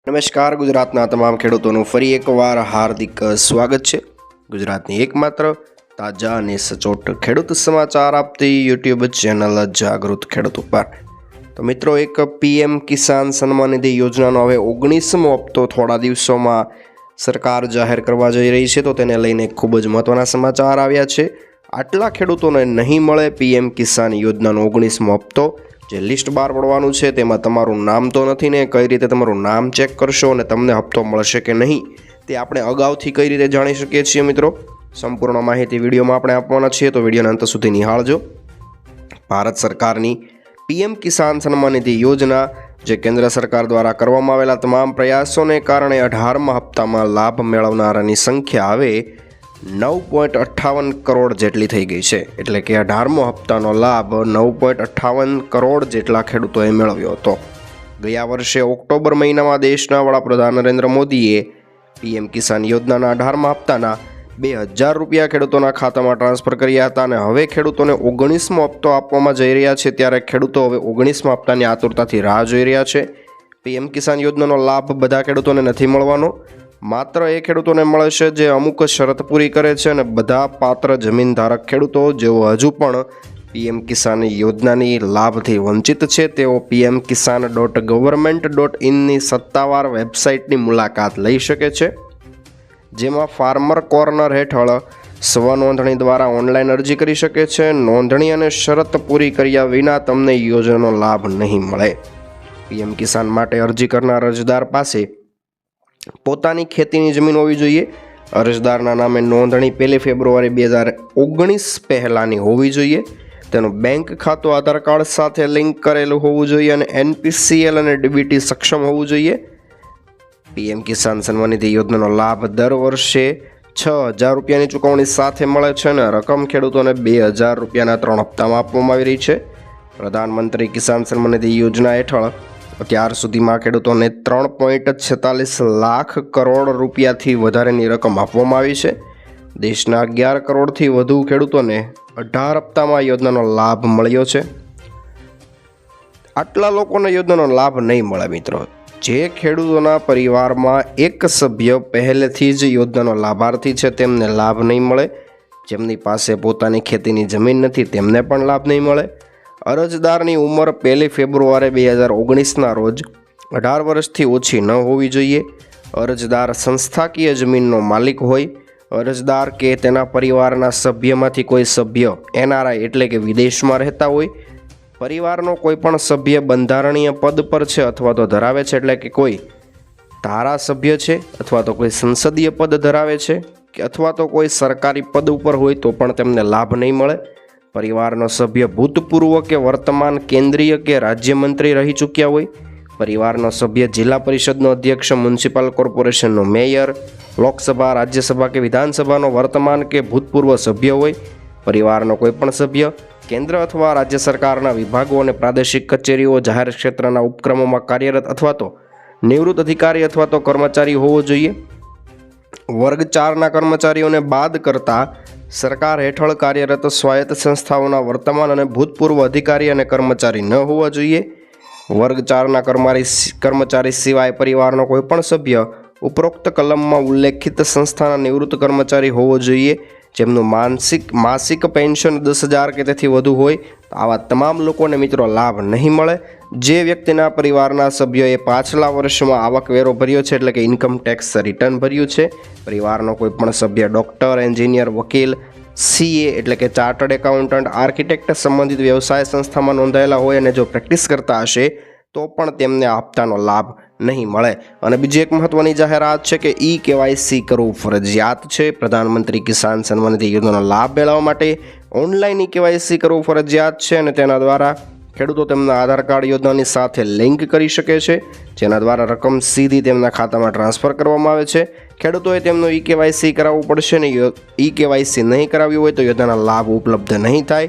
નમસ્કાર ગુજરાતના તમામ ખેડૂતોનું ફરી એકવાર હાર્દિક સ્વાગત છે। ગુજરાતની એકમાત્ર તાજા અને સચોટ ખેડૂત સમાચાર આપતી યુટ્યુબ ચેનલ જાગૃત ખેડૂત ઉપર। તો મિત્રો, એક પીએમ કિસાન સન્માન નિધિ યોજનાનો હવે 19મો હપ્તો થોડા દિવસોમાં સરકાર જાહેર કરવા જઈ રહી છે। તો તેને લઈને ખૂબ જ મહત્વના સમાચાર આવ્યા છે। આટલા ખેડૂતોને નહીં મળે પીએમ કિસાન યોજનાનો 19મો હપ્તો। જે લિસ્ટ બહાર પડવાનું છે તેમાં તમારું નામ તો નથી ને, કઈ રીતે તમારું નામ ચેક કરશો અને તમને હપ્તો મળશે કે નહીં તે આપણે અગાઉથી કઈ રીતે જાણી શકીએ છીએ મિત્રો, સંપૂર્ણ માહિતી વિડીયોમાં આપણે આપવાના છીએ। તો વિડીયોના અંત સુધી નિહાળજો। ભારત સરકારની પીએમ કિસાન સન્માન નિધિ યોજના, જે કેન્દ્ર સરકાર દ્વારા કરવામાં આવેલા તમામ પ્રયાસોને કારણે 18મા હપ્તામાં લાભ મેળવનારાની સંખ્યા હવે 9.58 કરોડ જેટલી થઈ ગઈ છે। એટલે કે 18મો હપ્તાનો લાભ 9.58 કરોડ જેટલા ખેડૂતોએ મેળવ્યો હતો। ગયા વર્ષે ઓક્ટોબર મહિનામાં દેશના વડાપ્રધાન નરેન્દ્ર મોદીએ પીએમ કિસાન યોજનાના 18મા હપ્તાના 2000 રૂપિયા ખેડૂતોના ખાતામાં ટ્રાન્સફર કર્યા હતા અને હવે ખેડૂતોને 19મો હપ્તો આપવામાં જઈ રહ્યા છે। ત્યારે ખેડૂતો હવે 19મા હપ્તાની આતુરતાથી રાહ જોઈ રહ્યા છે। પીએમ કિસાન યોજનાનો લાભ બધા ખેડૂતોને નથી મળવાનો, માત્ર એ ખેડૂતોને મળે છે જે અમુક શરત પૂરી કરે છે અને બધા પાત્ર જમીનધારક ખેડૂતો જેઓ હજુ પણ પીએમ કિસાન યોજનાની લાભથી વંચિત છે તેઓ pmkisan.government.in સત્તાવાર વેબસાઇટની મુલાકાત લઈ શકે છે, જેમાં ફાર્મર કોર્નર હેઠળ સ્વનોંધણી દ્વારા ઓનલાઈન અરજી કરી શકે છે। નોંધણી અને શરત પૂરી કર્યા વિના તમને યોજનાનો લાભ નહીં મળે। પીએમ કિસાન માટે અરજી કરનાર અરજદાર પાસે પોતાની ખેતીની જમીન હોવી જોઈએ। અરજદારના નામે નોંધણી 1 ફેબ્રુઆરી 2019 પહેલાંની હોવી જોઈએ। તેનું બેંક ખાતું આધાર કાર્ડ સાથે લિંક કરેલું હોવું જોઈએ અને એનપીસીએલ અને ડીબીટી સક્ષમ હોવું જોઈએ। પીએમ કિસાન સન્માન નિધિ યોજનાનો લાભ દર વર્ષે 6000 રૂપિયાની ચૂકવણી સાથે મળે છે અને રકમ ખેડૂતોને 2000 રૂપિયાના 3 હપ્તામાં આપવામાં આવી રહી છે। પ્રધાનમંત્રી કિસાન સન્માન નિધિ યોજના હેઠળ અત્યાર સુધીમાં ખેડૂતોને 3.46 લાખ કરોડ રૂપિયાથી વધારેની રકમ આપવામાં આવી છે। દેશના 11 કરોડથી વધુ ખેડૂતોને 18 હપ્તામાં યોજનાનો લાભ મળ્યો છે। આટલા લોકોને યોજનાનો લાભ નહીં મળે મિત્રો, જે ખેડૂતોના પરિવારમાં એક સભ્ય પહેલેથી જ યોજનાનો લાભાર્થી છે તેમને લાભ નહીં મળે। જેમની પાસે પોતાની ખેતીની જમીન નથી તેમને પણ લાભ નહીં મળે। અરજદારની ઉંમર 1 ફેબ્રુઆરી 2019ના રોજ 18 વર્ષથી ઓછી ન હોવી જોઈએ। અરજદાર સંસ્થાકીય જમીનનો માલિક હોય। અરજદાર કે તેના પરિવારના સભ્યમાંથી કોઈ સભ્ય એનઆરઆઈ એટલે કે વિદેશમાં રહેતા હોય। પરિવારનો કોઈ પણ સભ્ય બંધારણીય પદ પર છે અથવા તો ધરાવે છે, એટલે કે કોઈ ધારાસભ્ય છે અથવા તો કોઈ સંસદીય પદ ધરાવે છે કે અથવા તો કોઈ સરકારી પદ ઉપર હોય તો પણ તેમને લાભ નહીં મળે। પરિવારનો સભ્ય ભૂતપૂર્વ કે વર્તમાન કેન્દ્રીય કે રાજ્ય મંત્રી રહી ચૂક્યા હોય। પરિવારનો સભ્ય જિલ્લા પરિષદનો અધ્યક્ષ, મ્યુનિસિપલ કોર્પોરેશનનો મેયર, લોકસભા, રાજ્યસભા કે વિધાનસભાનો વર્તમાન કે ભૂતપૂર્વ સભ્ય હોય। પરિવારનો કોઈ પણ સભ્ય કેન્દ્ર અથવા રાજ્ય સરકારના વિભાગો અને પ્રાદેશિક કચેરીઓ, જાહેર ક્ષેત્રના ઉપક્રમોમાં કાર્યરત અથવા તો નિવૃત્ત અધિકારી અથવા તો કર્મચારી હોવો જોઈએ। વર્ગ 4ના કર્મચારીઓને બાદ કરતા સરકાર હેઠળ કાર્યરત સ્વાયત્ત સંસ્થાઓના વર્તમાન અને ભૂતપૂર્વ અધિકારી અને કર્મચારી ન હોવા જોઈએ। વર્ગ 4ના કર્મચારી સિવાય પરિવારનો કોઈ પણ સભ્ય ઉપરોક્ત કલમમાં ઉલ્લેખિત સંસ્થાના નિવૃત્ત કર્મચારી હોવો જોઈએ, જેમનું માસિક પેન્શન 10,000 કે તેથી વધુ હોય। આવા તમામ લોકોને મિત્રો લાભ નહીં મળે। જે વ્યક્તિના પરિવારના સભ્યોએ પાછલા વર્ષમાં આવકવેરો ભર્યો છે, એટલે કે ઇન્કમ ટેક્સ રિટર્ન ભર્યું છે, પરિવારનો કોઈ પણ સભ્ય ડૉક્ટર, એન્જિનિયર, વકીલ, સીએ એટલે કે ચાર્ટર્ડ એકાઉન્ટન્ટ, આર્કિટેક્ટ સંબંધિત વ્યવસાય સંસ્થામાં નોંધાયેલા હોય અને જો પ્રેક્ટિસ કરતા હશે તો પણ તેમને આ હપ્તાનો લાભ નહીં મળે। અને બીજી એક મહત્વની જાહેરાત છે કે કેવાયસી કરવું ફરજિયાત છે। પ્રધાનમંત્રી કિસાન સન્માન નિધિ યોજનાનો લાભ મેળવવા માટે ઓનલાઈન કેવાયસી કરવું ફરજિયાત છે અને તેના દ્વારા ખેડૂતો તેમના આધાર કાર્ડ યોજનાની સાથે લિંક કરી શકે છે, જેના દ્વારા રકમ સીધી તેમના ખાતામાં ટ્રાન્સફર કરવામાં આવે છે। ખેડૂતોએ તેમનું કેવાયસી કરાવવું પડશે અને કેવાયસી નહીં કરાવ્યું હોય તો યોજનાના લાભ ઉપલબ્ધ નહીં થાય।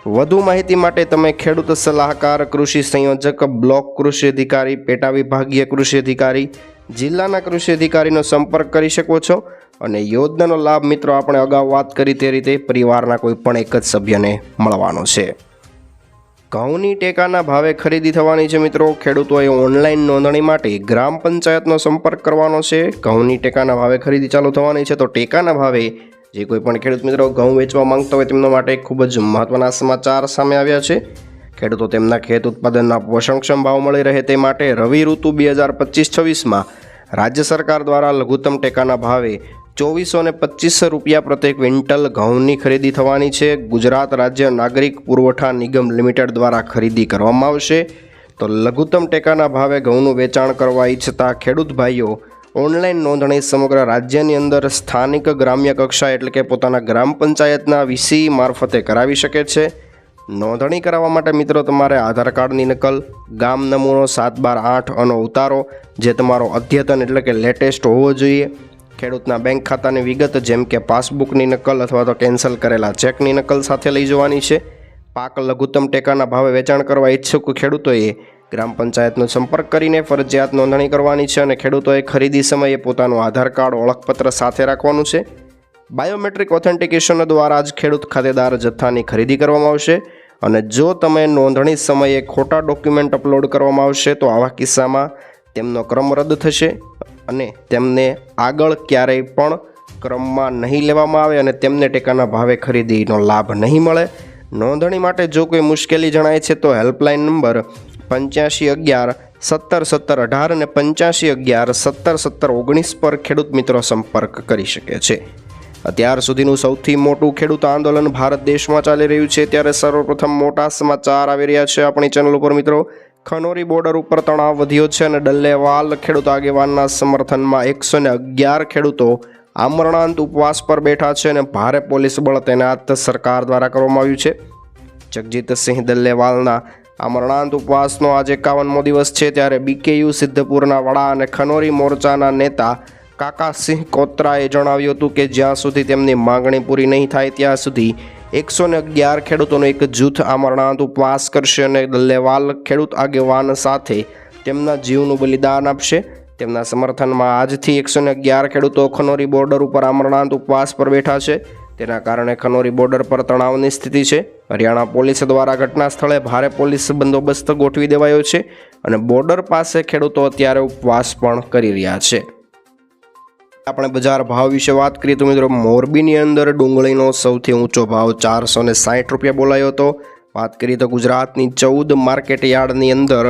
વધુ માહિતી માટે તમે ખેડૂત સલાહકાર, કૃષિ સંયોજક, બ્લોક કૃષિ અધિકારી, પેટા વિભાગીય કૃષિ અધિકારી, જિલ્લાના કૃષિ અધિકારીનો સંપર્ક કરી શકો છો। અને યોજનાનો લાભ મિત્રો આપણે અગાઉ વાત કરી તે રીતે પરિવારના કોઈ પણ એક જ સભ્યને મળવાનો છે। ઘઉંની ટેકાના ભાવે ખરીદી થવાની છે મિત્રો. ખેડૂતોએ ઓનલાઈન નોંધણી માટે ગ્રામ પંચાયતનો સંપર્ક કરવાનો છે. ઘઉંની ટેકાના ભાવે ખરીદી ચાલુ થવાની છે. તો ટેકાના ભાવે જે કોઈ પણ ખેડૂત મિત્રો ઘઉં વેચવા માંગતા હોય તેમના માટે ખૂબ જ મહત્વના સમાચાર સામે આવ્યા છે. ખેડૂતો તેમના ખેત ઉત્પાદનના પોષણક્ષમ ભાવ મળી રહે તે માટે રવિ ઋતુ 2025-26માં રાજ્ય સરકાર દ્વારા લઘુત્તમ ટેકાના ભાવે 2425 રૂપિયા પ્રતિ ક્વિન્ટલ ઘઉંની ખરીદી થવાની છે. ગુજરાત રાજ્ય નાગરિક પુરવઠા નિગમ લિમિટેડ દ્વારા ખરીદી કરવામાં આવશે. તો લઘુત્તમ ટેકાના ભાવે ઘઉંનું વેચાણ કરવા ઈચ્છતા ખેડૂત ભાઈઓ ઓનલાઈન નોંધણી સમગ્ર રાજ્યની અંદર સ્થાનિક ગ્રામ્ય કક્ષા એટલે કે પોતાના ગ્રામ પંચાયતના વીસી મારફતે કરાવી શકે છે. નોંધણી કરાવવા માટે મિત્રો તમારે આધાર કાર્ડની નકલ, ગામ નમૂનો 7/12/8 અને ઉતારો જે તમારો અદ્યતન એટલે કે લેટેસ્ટ હોવો જોઈએ. ખેડૂતના બેંક ખાતાની વિગત જેમ કે પાસબુકની નકલ અથવા તો કેન્સલ કરેલા ચેકની નકલ સાથે લઈ જવાની છે. પાક લઘુત્તમ ટેકાના ભાવે વેચાણ કરવા ઈચ્છુક ખેડૂતોએ ગ્રામ પંચાયતનો સંપર્ક કરીને ફરજિયાત નોંધણી કરવાની છે અને ખેડૂતોએ ખરીદી સમયે પોતાનું આધાર કાર્ડ ઓળખપત્ર સાથે રાખવાનું છે. બાયોમેટ્રિક ઓથેન્ટિકેશન દ્વારા જ ખેડૂત ખાતેદાર જથ્થાની ખરીદી કરવામાં આવશે અને જો તમે નોંધણી સમયે ખોટા ડોક્યુમેન્ટ અપલોડ કરવામાં આવશે તો આવા કિસ્સામાં તેમનો ક્રમ રદ થશે અને તેમને આગળ ક્યારેય પણ ક્રમમાં નહીં લેવામાં આવે અને તેમને ટેકાના ભાવે ખરીદીનો લાભ નહીં મળે. નોંધણી માટે જો કોઈ મુશ્કેલી જણાય છે તો હેલ્પલાઇન નંબર 8511-1717-18 અને 8511-1717-19 પર ખેડૂત મિત્રો સંપર્ક કરી શકે છે. અત્યાર સુધીનું સૌથી મોટું ખેડૂત આંદોલન ભારત દેશમાં ચાલી રહ્યું છે ત્યારે સર્વપ્રથમ મોટા સમાચાર આવી રહ્યા છે આપણી ચેનલ ઉપર મિત્રો. ખનોરી બોર્ડર ઉપર તણાવ વધ્યો છે અને ડલ્લેવાલ ખેડૂત આગેવાનના સમર્થનમાં 111 ખેડૂતો આમરણાંત ઉપવાસ પર બેઠા છે અને ભારે પોલીસ બળ તૈનાત સરકાર દ્વારા કરવામાં આવ્યું છે. જગજીતસિંહ ડલ્લેવાલના આમરણાંત ઉપવાસનો આજે 51મો દિવસ છે ત્યારે BKU સિદ્ધપુરના વડા અને ખનોરી મોરચાના નેતા કાકાસિંહ કોત્રાએ જણાવ્યું હતું કે જ્યાં સુધી તેમની માંગણી પૂરી નહીં થાય ત્યાં સુધી 111 ખેડૂતોનું એક જૂથ આમરણાંત ઉપવાસ કરશે અને ડલ્લેવાલ ખેડૂત આગેવાન સાથે તેમના જીવનું બલિદાન આપશે. તેમના સમર્થનમાં આજથી 111 ખેડૂતો ખનોરી બોર્ડર ઉપર આમરણાંત ઉપવાસ પર બેઠા છે. તેના કારણે ખનોરી બોર્ડર પર તણાવની સ્થિતિ છે. હરિયાણા પોલીસ દ્વારા ઘટના સ્થળે ભારે પોલીસ બંદોબસ્ત ગોઠવી દેવાયો છે અને બોર્ડર પાસે ખેડૂતો અત્યારે ઉપવાસ પણ કરી રહ્યા છે. આપણે બજાર ભાવ વિશે વાત કરીએ તો મિત્રો મોરબીની અંદર ડુંગળીનો સૌથી ઊંચો ભાવ 460 રૂપિયા બોલાયો હતો. વાત કરીએ તો ગુજરાતની 14 માર્કેટ યાર્ડની અંદર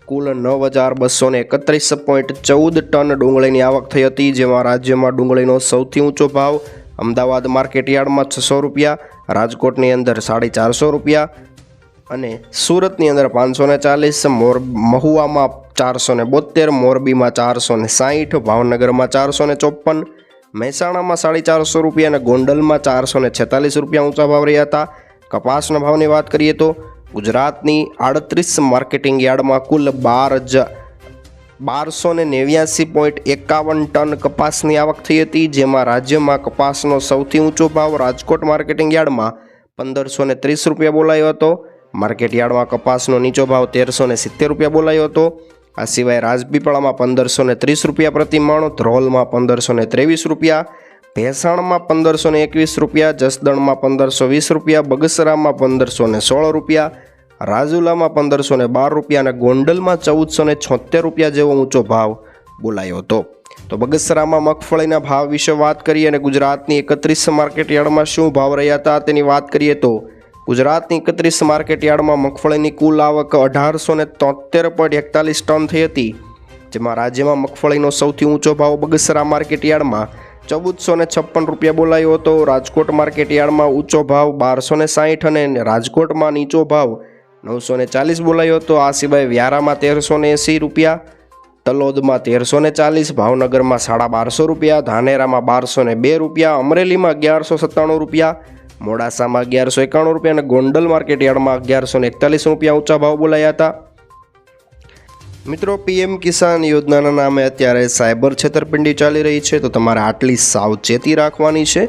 કુલ 9231.14 ટન ડુંગળીની આવક થઈ હતી, જેમાં રાજ્યમાં ડુંગળીનો સૌથી ઊંચો ભાવ અમદાવાદ માર્કેટ યાર્ડમાં 600 રૂપિયા, રાજકોટની અંદર 450 રૂપિયા અને સુરતની અંદર 540, મહુવામાં 472, મોરબીમાં 460, ભાવનગરમાં 454, મહેસાણામાં 450 રૂપિયા અને ગોંડલમાં 446 રૂપિયા ઊંચા ભાવ રહ્યા હતા. કપાસના ભાવની વાત કરીએ તો ગુજરાતની 38 માર્કેટિંગ યાર્ડમાં કુલ 1289.51 ટન કપાસની આવક થઈ હતી, જેમાં રાજ્યમાં કપાસનો સૌથી ઊંચો ભાવ રાજકોટ માર્કેટિંગ યાર્ડમાં 1530 રૂપિયા બોલાયો હતો. માર્કેટ યાર્ડમાં કપાસનો નીચો ભાવ 1370 રૂપિયા બોલાયો હતો. આ સિવાય રાજપીપળામાં 1530 રૂપિયા પ્રતિ મણ, ધ્રોલમાં 1523 રૂપિયા, ભેસાણમાં 1521 રૂપિયા, જસદણમાં 1520 રૂપિયા, બગસરામાં 1516 રૂપિયા, રાજુલામાં 1512 રૂપિયા અને ગોંડલમાં 1476 રૂપિયા જેવો ઊંચો ભાવ બોલાયો હતો. તો બગસરામાં મગફળીના ભાવ વિશે વાત કરીએ અને ગુજરાતની 31 માર્કેટ યાર્ડમાં શું ભાવ રહ્યા હતા તેની વાત કરીએ તો ગુજરાતની 31 માર્કેટ યાર્ડમાં મગફળીની કુલ આવક 1873.41 ટન થઈ હતી, જેમાં રાજ્યમાં મગફળીનો સૌથી ઊંચો ભાવ બગસરા માર્કેટ યાર્ડમાં 1456 રૂપિયા બોલાયો હતો. રાજકોટ માર્કેટ યાર્ડમાં ઊંચો ભાવ 1260 અને રાજકોટમાં નીચો ભાવ 940 બોલાયો હતો. આ સિવાય વ્યારામાં 1380 રૂપિયા, તલોદમાં 1340, ભાવનગરમાં 1250 રૂપિયા, ધાનેરામાં 1202 રૂપિયા, અમરેલીમાં 1197 રૂપિયા, મોડાસામાં 1191 રૂપિયા અને ગોંડલ માર્કેટ યાર્ડમાં 1141 રૂપિયા ઊંચા ભાવ બોલાયા હતા. મિત્રો, PM કિસાન યોજનાના નામે અત્યારે સાયબર છેતરપિંડી ચાલી રહી છે, તો તમારે આટલી સાવચેતી રાખવાની છે.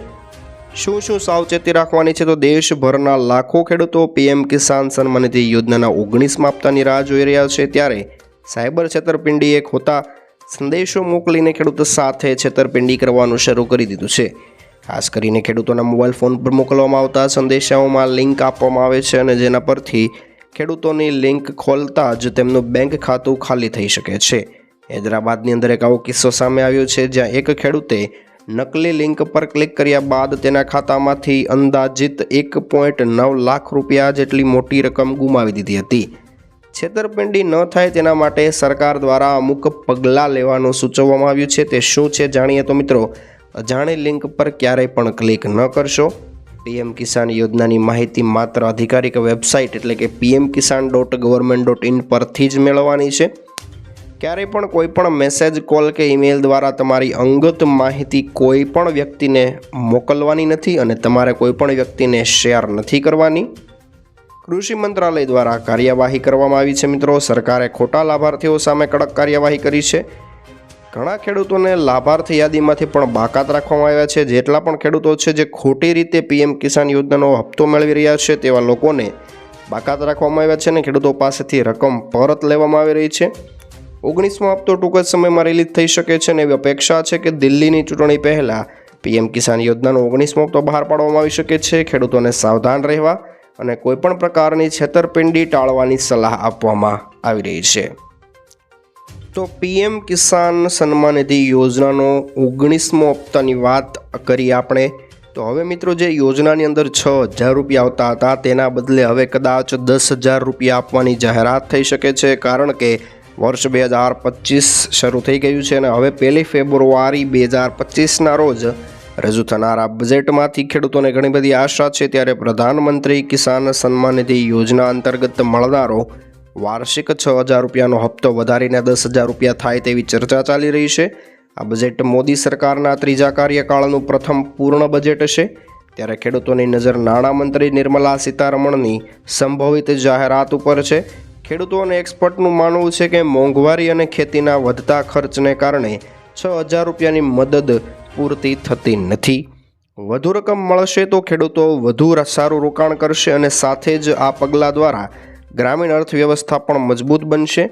શું સાવચેતી રાખવાની છે? તો દેશભરના લાખો ખેડૂતો PM કિસાન સન્માન નિધિ યોજનાના 19મા હપ્તાની રાહ જોઈ રહ્યા છે, ત્યારે સાયબર છેતરપિંડીએ ખોટા સંદેશો મોકલીને ખેડૂતો સાથે છેતરપિંડી કરવાનું શરૂ કરી દીધું છે. ખાસ કરીને ખેડૂતોના મોબાઈલ ફોન પર મોકલવામાં આવતા સંદેશાઓમાં લિંક આપવામાં આવે છે અને જેના પરથી ખેડૂતોની લિંક ખોલતા જ તેમનું બેંક ખાતું ખાલી થઈ શકે છે। હૈદરાબાદની અંદર એક આવો કિસ્સો સામે આવ્યો છે, જ્યાં એક ખેડૂતે નકલી લિંક પર ક્લિક કર્યા બાદ તેના ખાતામાંથી અંદાજિત 1.9 લાખ રૂપિયા જેટલી મોટી રકમ ગુમાવી દીધી હતી। છેતરપિંડી ન થાય તેના માટે સરકાર દ્વારા અમુક પગલાં લેવાનું સૂચવવામાં આવ્યું છે। તે શું છે જાણીએ તો મિત્રો, અજાણી લિંક પર ક્યારેય પણ ક્લિક ન કરશો। પીએમ કિસાન યોજનાની માહિતી માત્ર અધિકારિક વેબસાઇટ એટલે કે pmkisan.government.in પરથી જ મેળવવાની છે। ક્યારેય પણ કોઈ પણ મેસેજ, કોલ કે ઈમેલ દ્વારા તમારી અંગત માહિતી કોઈ પણ વ્યક્તિને મોકલવાની નથી અને તમારે કોઈ પણ વ્યક્તિને શેર નથી કરવાની। કૃષિ મંત્રાલય દ્વારા કાર્યવાહી કરવામાં આવી છે મિત્રો। સરકારે ખોટા લાભાર્થીઓ સામે કડક કાર્યવાહી કરી છે। ઘણા ખેડૂતોને લાભાર્થી યાદીમાંથી પણ બાકાત રાખવામાં આવ્યા છે। જેટલા પણ ખેડૂતો છે જે ખોટી રીતે પીએમ કિસાન યોજનાનો હપ્તો મેળવી રહ્યા છે, તેવા લોકોને બાકાત રાખવામાં આવ્યા છે અને ખેડૂતો પાસેથી રકમ પરત લેવામાં આવી રહી છે। 19મો હપ્તો ટૂંક જ સમયમાં રિલીઝ થઈ શકે છે અને એવી અપેક્ષા છે કે દિલ્હીની ચૂંટણી પહેલાં પીએમ કિસાન યોજનાનો 19મો હપ્તો બહાર પાડવામાં આવી શકે છે। ખેડૂતોને સાવધાન રહેવા અને કોઈપણ પ્રકારની છેતરપિંડી ટાળવાની સલાહ આપવામાં આવી રહી છે। તો પીએમ કિસાન સન્માન નિધિ યોજનાનો 19મો હપ્તાની વાત કરી આપણે, તો હવે મિત્રો જે યોજનાની અંદર 6,000 રૂપિયા આવતા હતા તેના બદલે હવે કદાચ 10,000 રૂપિયા આપવાની જાહેરાત થઈ શકે છે, કારણ કે વર્ષ 2025 શરૂ થઈ ગયું છે અને હવે 1 ફેબ્રુઆરી 2025ના રોજ રજૂ થનારા બજેટમાંથી ખેડૂતોને ઘણી બધી આશા છે। ત્યારે પ્રધાનમંત્રી કિસાન સન્માન નિધિ યોજના અંતર્ગત મળનારો વાર્ષિક 6,000 રૂપિયાનો હપ્તો વધારીને 10,000 રૂપિયા થાય તેવી ચર્ચા ચાલી રહી છે। આ બજેટ મોદી સરકારના 3જા કાર્યકાળનું પ્રથમ પૂર્ણ બજેટ છે। ત્યારે ખેડૂતોની નજર નાણામંત્રી નિર્મલા સીતારમણની સંભવિત જાહેરાત ઉપર છે। ખેડૂતો અને એક્સપર્ટનું માનવું છે કે મોંઘવારી અને ખેતીના વધતા ખર્ચને કારણે 6,000 રૂપિયાની મદદ પૂરતી થતી નથી। વધુ રકમ મળશે તો ખેડૂતો વધુ સારું રોકાણ કરશે અને સાથે જ આ પગલાં દ્વારા ગ્રામીણ અર્થવ્યવસ્થા પણ મજબૂત બનશે।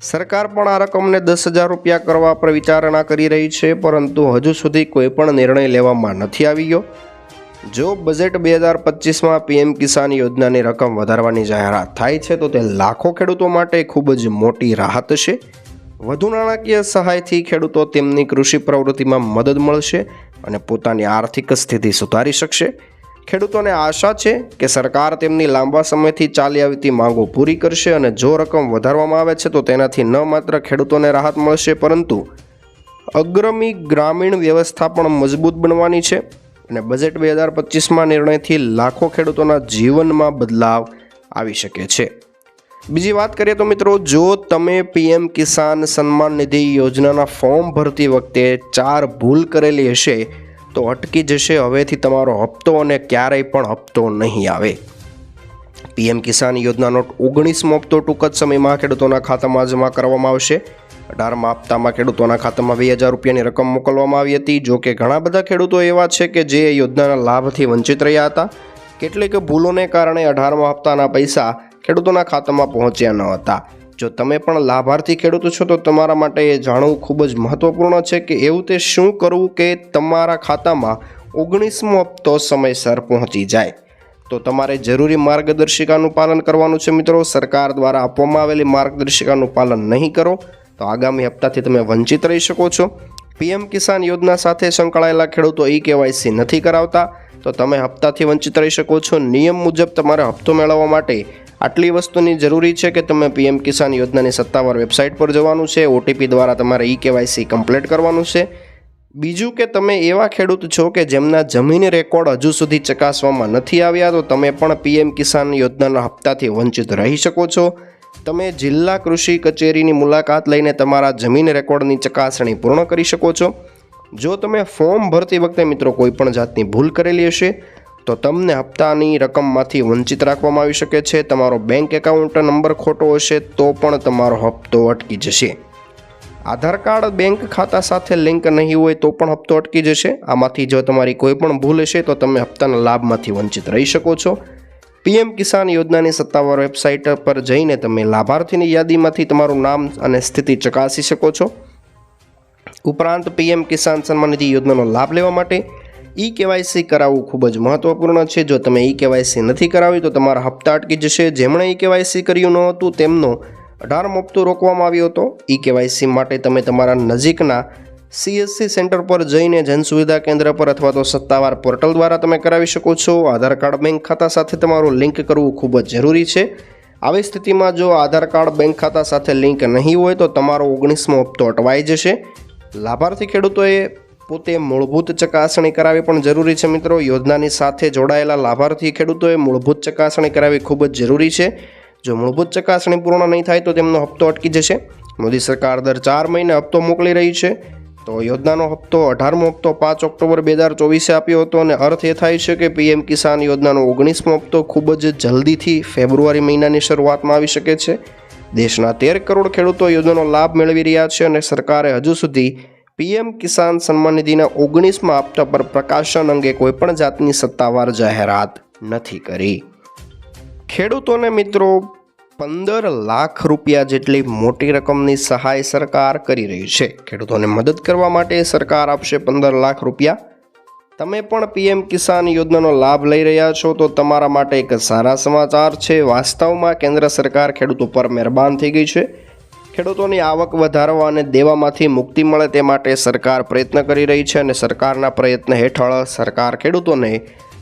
સરકાર પણ આ રકમને 10,000 રૂપિયા કરવા પર વિચારણા કરી રહી છે, પરંતુ હજુ સુધી કોઈ પણ નિર્ણય લેવામાં નથી આવ્યો। જો બજેટ 2025માં પીએમ કિસાન યોજનાની રકમ વધારવાની જાહેરાત થાય છે તો તે લાખો ખેડૂતો માટે ખૂબ જ મોટી રાહત છે। વધુ નાણાકીય સહાયથી ખેડૂતો તેમની કૃષિ પ્રવૃત્તિમાં મદદ મળશે અને પોતાની આર્થિક સ્થિતિ સુધારી શકશે। ખેડૂતોને આશા છે કે સરકાર તેમની લાંબા સમયથી ચાલી આવતી માંગો પૂરી કરશે અને જો રકમ વધારવામાં આવે છે તો તેનાથી ન માત્ર ખેડૂતોને રાહત મળશે, પરંતુ અગ્રમી ગ્રામીણ વ્યવસ્થા પણ મજબૂત બનવાની છે અને બજેટ 2025માં નિર્ણયથી લાખો ખેડૂતોના જીવનમાં બદલાવ આવી શકે છે। બીજી વાત કરીએ તો મિત્રો, જો તમે પીએમ કિસાન સન્માન નિધિ યોજનાના ફોર્મ ભરતી વખતે 4 ભૂલ કરેલી હશે તો અટકી જશે હવેથી તમારો હપ્તો અને ક્યારેય પણ હપ્તો નહીં આવે। પીએમ કિસાન યોજનાનો 19મો હપ્તો ટૂંક જ સમયમાં ખેડૂતોના ખાતામાં જમા કરવામાં આવશે। 18મા હપ્તામાં ખેડૂતોના ખાતામાં 2,000 રૂપિયાની રકમ મોકલવામાં આવી હતી। જો કે ઘણા બધા ખેડૂતો એવા છે કે જે યોજનાના લાભથી વંચિત રહ્યા હતા। કેટલીક ભૂલોને કારણે 18મા હપ્તાના પૈસા ખેડૂતોના ખાતામાં પહોંચ્યા ન હતા। જો તમે પણ લાભાર્થી ખેડૂતો છો તો તમારા માટે એ જાણવું ખૂબ જ મહત્વપૂર્ણ છે કે એવું તે શું કરવું કે તમારા ખાતામાં 19મો હપ્તો સમયસર પહોંચી જાય। તો તમારે જરૂરી માર્ગદર્શિકાનું પાલન કરવાનું છે મિત્રો। સરકાર દ્વારા આપવામાં આવેલી માર્ગદર્શિકાનું પાલન નહીં કરો તો આગામી હપ્તાથી તમે વંચિત રહી શકો છો। પીએમ કિસાન યોજના સાથે સંકળાયેલા ખેડૂતો KYC નથી કરાવતા તો તમે હપ્તાથી વંચિત રહી શકો છો। નિયમ મુજબ તમારે હપ્તો મેળવવા માટે આટલી વસ્તુની જરૂરી છે કે તમે પીએમ કિસાન યોજનાની સત્તાવાર વેબસાઇટ પર જવાનું છે, OTP દ્વારા તમારે KYC કમ્પ્લીટ કરવાનું છે। બીજું કે તમે એવા ખેડૂત છો કે જેમના જમીન રેકોર્ડ હજુ સુધી ચકાસવામાં નથી આવ્યા તો તમે પણ પીએમ કિસાન યોજનાના હપ્તાથી વંચિત રહી શકો છો। તમે જિલ્લા કૃષિ કચેરીની મુલાકાત લઈને તમારા જમીન રેકોર્ડની ચકાસણી પૂર્ણ કરી શકો છો। જો તમે ફોર્મ ભરતી વખતે મિત્રો કોઈ પણ જાતની ભૂલ કરેલી હશે તો તમને હપ્તાની રકમમાંથી વંચિત રાખવામાં આવી શકે છે। તમારો બેંક એકાઉન્ટ નંબર ખોટો હશે તો પણ તમારો હપ્તો અટકી જશે। આધાર કાર્ડ બેંક ખાતા સાથે લિંક નહીં હોય તો પણ હપ્તો અટકી જશે। આમાંથી જો તમારી કોઈ પણ ભૂલ હશે તો તમે હપ્તાના લાભમાંથી વંચિત રહી શકો છો। પીએમ કિસાન યોજનાની સત્તાવાર વેબસાઇટ પર જઈને તમે લાભાર્થીની યાદીમાંથી તમારું નામ અને સ્થિતિ ચકાસી શકો છો। ઉપરાંત પીએમ કિસાન સન્માન નિધિ યોજનાનો લાભ લેવા માટે ઈ કેવાયસી કરાવવું ખૂબ જ મહત્વપૂર્ણ છે. જો તમે ઈ કેવાયસી નથી કરાવી તો તમારા હપ્તા અટકી જશે. જેમણે ઈ કેવાયસી કર્યું ન હતું તેમનો 18મો હપ્તો રોકવામાં આવ્યો હતો. ઈ કેવાયસી માટે તમે તમારા નજીકના CSC સેન્ટર પર જઈને જન સુવિધા કેન્દ્ર પર અથવા તો સત્તાવાર પોર્ટલ દ્વારા તમે કરાવી શકો છો. આધાર કાર્ડ બેંક ખાતા સાથે તમારું લિંક કરવું ખૂબ જ જરૂરી છે. આવી સ્થિતિમાં જો આધાર કાર્ડ બેંક ખાતા સાથે લિંક નહીં હોય તો તમારો 19મો હપ્તો અટવાઈ જશે. લાભાર્થી ખેડૂતોએ પોતે મૂળભૂત ચકાસણી કરાવવી પણ જરૂરી છે. મિત્રો, યોજનાની સાથે જોડાયેલા લાભાર્થી ખેડૂતોએ મૂળભૂત ચકાસણી કરાવવી ખૂબ જ જરૂરી છે. જો મૂળભૂત ચકાસણી પૂર્ણ નહીં થાય તો તેમનો હપ્તો અટકી જશે. મોદી સરકાર દર 4 મહિને હપ્તો મોકલી રહી છે. તો યોજનાનો હપ્તો 18મો હપ્તો 5 ઓક્ટોબર 2024 આપ્યો હતો અને અર્થ એ થાય છે કે PM કિસાન યોજનાનો 19મો હપ્તો ખૂબ જ જલ્દીથી ફેબ્રુઆરી મહિનાની શરૂઆતમાં આવી શકે છે. દેશના 13 કરોડ ખેડૂતો યોજનાનો લાભ મેળવી રહ્યા છે અને સરકારે હજુ સુધી PM કિસાન સન્માન નિધિના 19મા હપ્તા પર પ્રકાશન અંગે કોઈપણ જાતની સત્તાવાર જાહેરાત નથી કરી. ખેડૂતોને મિત્રો 15 લાખ રૂપિયા જેટલી મોટી રકમની સહાય સરકાર કરી રહી છે. ખેડૂતોને મદદ કરવા માટે સરકાર આપશે 15 લાખ રૂપિયા. તમે પણ PM કિસાન યોજનાનો લાભ લઈ રહ્યા છો તો તમારા માટે એક સારા સમાચાર છે. વાસ્તવમાં કેન્દ્ર સરકાર ખેડૂતો પર મહેરબાન થઈ ગઈ છે. ખેડૂતોની આવક વધારવા અને દેવામાંથી મુક્તિ મળે તે માટે સરકાર પ્રયત્ન કરી રહી છે અને સરકારના પ્રયત્ન હેઠળ સરકાર ખેડૂતોને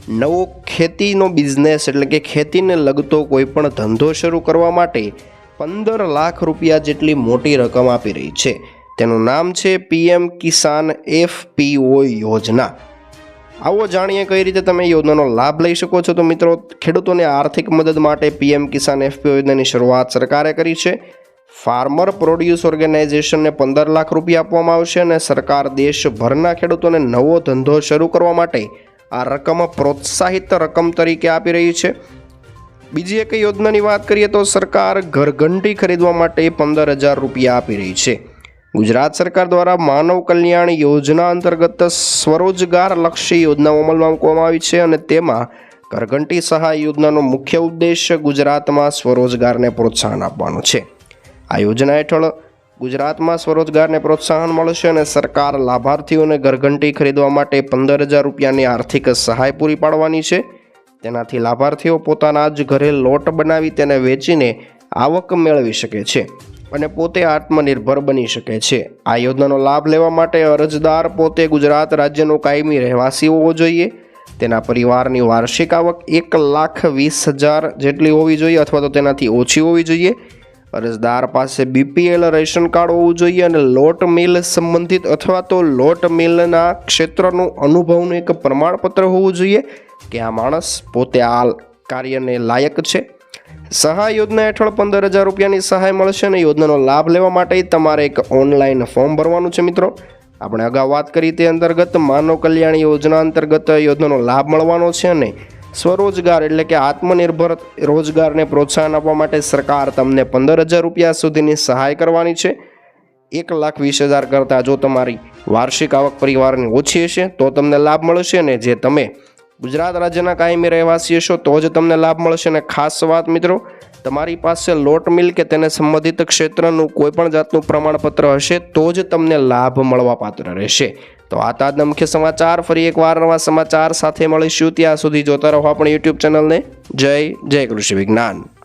નવો ખેતીનો બિઝનેસ એટલે કે ખેતીને લગતો કોઈ પણ ધંધો શરૂ કરવા માટે 15 લાખ રૂપિયા જેટલી મોટી રકમ આપી રહી છે. તેનું નામ છે PM કિસાન FPO યોજના. આવો જાણીએ કઈ રીતે તમે યોજનાનો લાભ લઈ શકો છો. તો મિત્રો, ખેડૂતોને આર્થિક મદદ માટે PM કિસાન FPO યોજનાની શરૂઆત સરકારે કરી છે. ફાર્મર પ્રોડ્યુસ ઓર્ગેનાઇઝેશનને 15 લાખ રૂપિયા આપવામાં આવશે અને સરકાર દેશભરના ખેડૂતોને નવો ધંધો શરૂ કરવા માટે આ રકમ પ્રોત્સાહિત રકમ તરીકે આપી રહી છે. બીજી એક યોજનાની વાત કરીએ તો સરકાર ઘરઘંટી ખરીદવા માટે 15,000 રૂપિયા આપી રહી છે. ગુજરાત સરકાર દ્વારા માનવ કલ્યાણ યોજના અંતર્ગત સ્વરોજગાર લક્ષી યોજનાઓ અમલમાં મૂકવામાં આવી છે અને તેમાં ઘરઘંટી સહાય યોજનાનો મુખ્ય ઉદ્દેશ ગુજરાતમાં સ્વરોજગારને પ્રોત્સાહન આપવાનો છે. આ યોજના હેઠળ ગુજરાતમાં સ્વરોજગારને પ્રોત્સાહન મળશે અને સરકાર લાભાર્થીઓને ઘરઘંટી ખરીદવા માટે 15,000 રૂપિયાની આર્થિક સહાય પૂરી પાડવાની છે. તેનાથી લાભાર્થીઓ પોતાના જ ઘરે લોટ બનાવી તેને વેચીને આવક મેળવી શકે છે અને પોતે આત્મનિર્ભર બની શકે છે. આ યોજનાનો લાભ લેવા માટે અરજદાર પોતે ગુજરાત રાજ્યનો કાયમી રહેવાસી હોવો જોઈએ. તેના પરિવારની વાર્ષિક આવક 1,20,000 જેટલી હોવી જોઈએ અથવા તો તેનાથી ઓછી હોવી જોઈએ. અરજદાર પાસે BPL રેશન કાર્ડ હોવું જોઈએ અને લોટ મિલ સંબંધિત અથવા તો લોટ મિલના ક્ષેત્રનું અનુભવનું એક પ્રમાણપત્ર હોવું જોઈએ કે આ માણસ પોતે આ કાર્યને લાયક છે. સહાય યોજના હેઠળ 15,000 રૂપિયાની સહાય મળશે અને યોજનાનો લાભ લેવા માટે તમારે એક ઓનલાઈન ફોર્મ ભરવાનું છે. મિત્રો, આપણે અગાઉ વાત કરી તે અંતર્ગત માનવ કલ્યાણ યોજના અંતર્ગત યોજનાનો લાભ મળવાનો છે અને સ્વરોજગાર એટલે કે આત્મનિર્ભર રોજગારને પ્રોત્સાહન આપવા માટે સરકાર તમને 15,000 રૂપિયા સુધીની સહાય કરવાની છે. 1,20,000 કરતાં જો તમારી વાર્ષિક આવક પરિવારની ઓછી હશે તો તમને લાભ મળશે અને જે તમે ગુજરાત રાજ્યના કાયમી રહેવાસી હશો તો જ તમને લાભ મળશે. અને ખાસ વાત મિત્રો, તમારી પાસે લોટ મિલ કે તેને સંબંધિત ક્ષેત્રનું કોઈપણ જાતનું પ્રમાણપત્ર હશે તો જ તમને લાભ મળવાપાત્ર રહેશે. તો આ તાજના મુખ્ય સમાચાર. ફરી એકવાર નવા સમાચાર સાથે મળીશું. ત્યાં સુધી જોતા રહો આપણી YouTube ચેનલને. જય કૃષિ વિજ્ઞાન.